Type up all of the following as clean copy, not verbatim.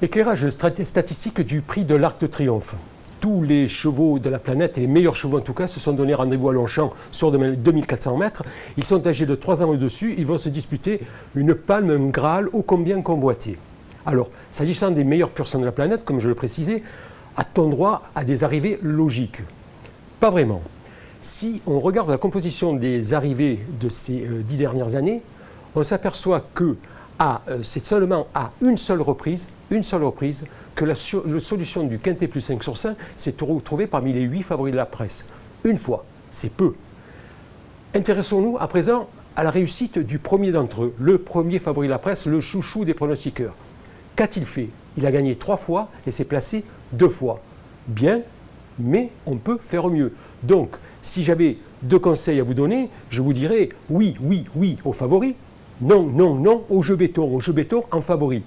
Éclairage statistique du prix de l'Arc de Triomphe. Tous les chevaux de la planète, et les meilleurs chevaux en tout cas, se sont donné rendez-vous à Longchamp sur 2400 mètres. Ils sont âgés de 3 ans au-dessus. Ils vont se disputer une palme, un Graal ô combien convoité. Alors, s'agissant des meilleurs pur sang de la planète, comme je le précisais, a-t-on droit à des arrivées logiques? Pas vraiment. Si on regarde la composition des arrivées de ces 10 dernières années, on s'aperçoit que c'est seulement à une seule reprise que la solution du Quintet plus 5 sur 5 s'est retrouvée parmi les 8 favoris de la presse. Une fois, c'est peu. Intéressons-nous à présent à la réussite du premier d'entre eux, le premier favori de la presse, le chouchou des pronostiqueurs. Qu'a-t-il fait? Il a gagné 3 fois et s'est placé 2 fois. Bien, mais on peut faire mieux. Donc, si j'avais 2 conseils à vous donner, je vous dirais oui, oui, oui aux favoris, non, non, non au jeu béton en favori.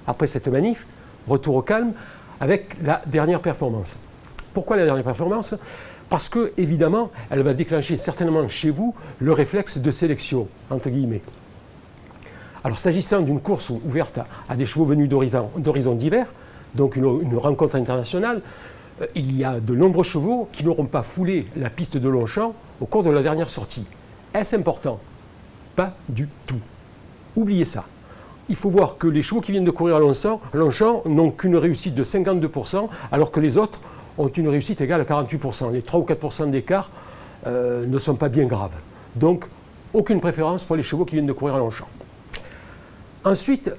Après cette manif, retour au calme avec la dernière performance. Pourquoi la dernière performance? Parce que, évidemment, elle va déclencher certainement chez vous le réflexe de sélection, entre guillemets. Alors, s'agissant d'une course ouverte à des chevaux venus d'horizons divers, donc une rencontre internationale, il y a de nombreux chevaux qui n'auront pas foulé la piste de Longchamp au cours de la dernière sortie. Est-ce important? Pas du tout. Oubliez ça. Il faut voir que les chevaux qui viennent de courir à Longchamp n'ont qu'une réussite de 52%, alors que les autres ont une réussite égale à 48%. Les 3 ou 4% d'écart ne sont pas bien graves. Donc, aucune préférence pour les chevaux qui viennent de courir à Longchamp. Ensuite,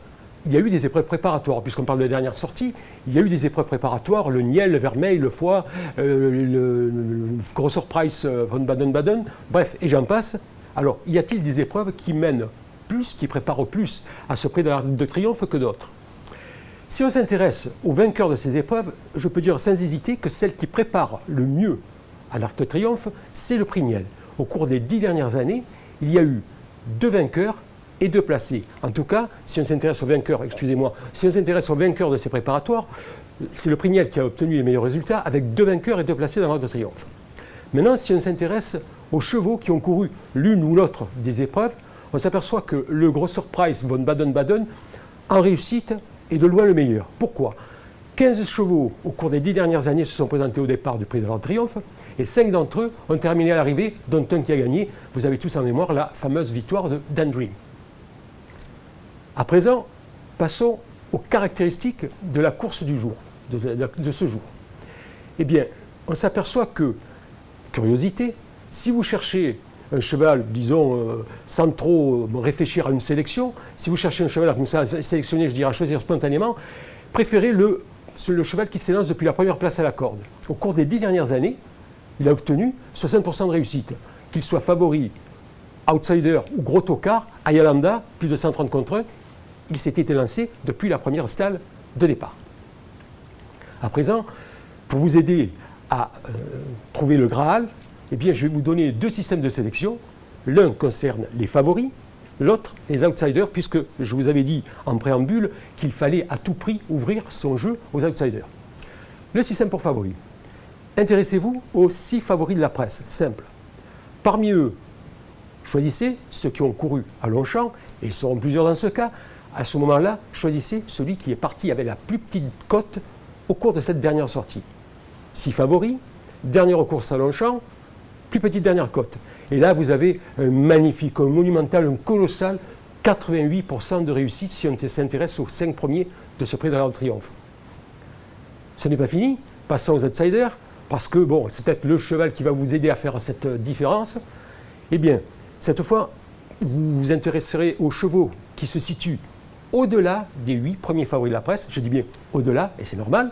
il y a eu des épreuves préparatoires, puisqu'on parle de la dernière sortie, il y a eu des épreuves préparatoires, le Niel, le Vermeil, le Foix, le Grosser Price von Baden-Baden, bref, et j'en passe. Alors, y a-t-il des épreuves qui mènent plus, qui préparent plus à ce prix de l'Arc de Triomphe que d'autres? Si on s'intéresse aux vainqueurs de ces épreuves, je peux dire sans hésiter que celle qui prépare le mieux à l'Arc de Triomphe, c'est le prix Niel. Au cours des 10 dernières années, il y a eu 2 vainqueurs et 2 placés. En tout cas, si on s'intéresse aux vainqueurs, si on s'intéresse aux vainqueurs de ces préparatoires, c'est le prix Niel qui a obtenu les meilleurs résultats avec 2 vainqueurs et 2 placés dans l'Arc de Triomphe. Maintenant, si on s'intéresse aux chevaux qui ont couru l'une ou l'autre des épreuves, on s'aperçoit que le Grosser Price von Baden-Baden, en réussite, est de loin le meilleur. Pourquoi? 15 chevaux au cours des 10 dernières années se sont présentés au départ du prix de l'Arc de Triomphe et 5 d'entre eux ont terminé à l'arrivée, dont un qui a gagné. Vous avez tous en mémoire la fameuse victoire de Dan Dream. À présent, passons aux caractéristiques de la course du jour, de ce jour. Eh bien, on s'aperçoit que, curiosité, si vous cherchez un cheval, disons, sans trop réfléchir à une sélection, si vous cherchez un cheval comme ça à sélectionner, je dirais à choisir spontanément, préférez le cheval qui s'élance depuis la première place à la corde. Au cours des 10 dernières années, il a obtenu 60% de réussite. Qu'il soit favori, outsider ou gros tocard, Ayalanda, plus de 130 contre 1, il s'était élancé depuis la première stalle de départ. À présent, pour vous aider à trouver le Graal, eh bien, je vais vous donner 2 systèmes de sélection. L'un concerne les favoris, l'autre les outsiders, puisque je vous avais dit en préambule qu'il fallait à tout prix ouvrir son jeu aux outsiders. Le système pour favoris. Intéressez-vous aux 6 favoris de la presse, simple. Parmi eux, choisissez ceux qui ont couru à Longchamp, et ils seront plusieurs dans ce cas. À ce moment-là, choisissez celui qui est parti avec la plus petite cote au cours de cette dernière sortie. 6 favoris, dernière course à Longchamp, plus petite dernière cote. Et là, vous avez un magnifique, un monumental, un colossal 88% de réussite si on s'intéresse aux 5 premiers de ce prix de l'Arc de Triomphe. Ce n'est pas fini, passons aux outsiders, parce que bon, c'est peut-être le cheval qui va vous aider à faire cette différence. Eh bien, cette fois, vous vous intéresserez aux chevaux qui se situent au-delà des 8 premiers favoris de la presse. Je dis bien au-delà, et c'est normal.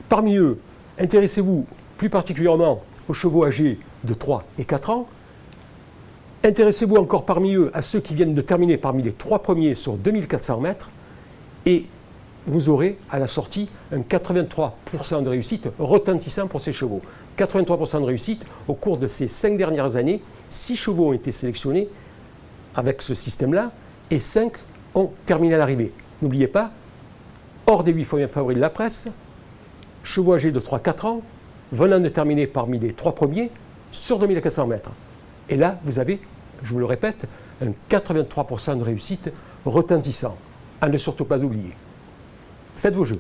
Parmi eux, intéressez-vous plus particulièrement aux chevaux âgés de 3 et 4 ans. Intéressez-vous encore parmi eux à ceux qui viennent de terminer parmi les 3 premiers sur 2400 mètres. Et vous aurez à la sortie un 83% de réussite retentissant pour ces chevaux. 83% de réussite au cours de ces 5 dernières années. 6 chevaux ont été sélectionnés avec ce système-là et 5 ont terminé à l'arrivée. N'oubliez pas, hors des 8 favoris de la presse, chevaux âgés de 3-4 ans, venant de terminer parmi les 3 premiers sur 2400 mètres. Et là, vous avez, je vous le répète, un 83% de réussite retentissant, à ne surtout pas oublier. Faites vos jeux.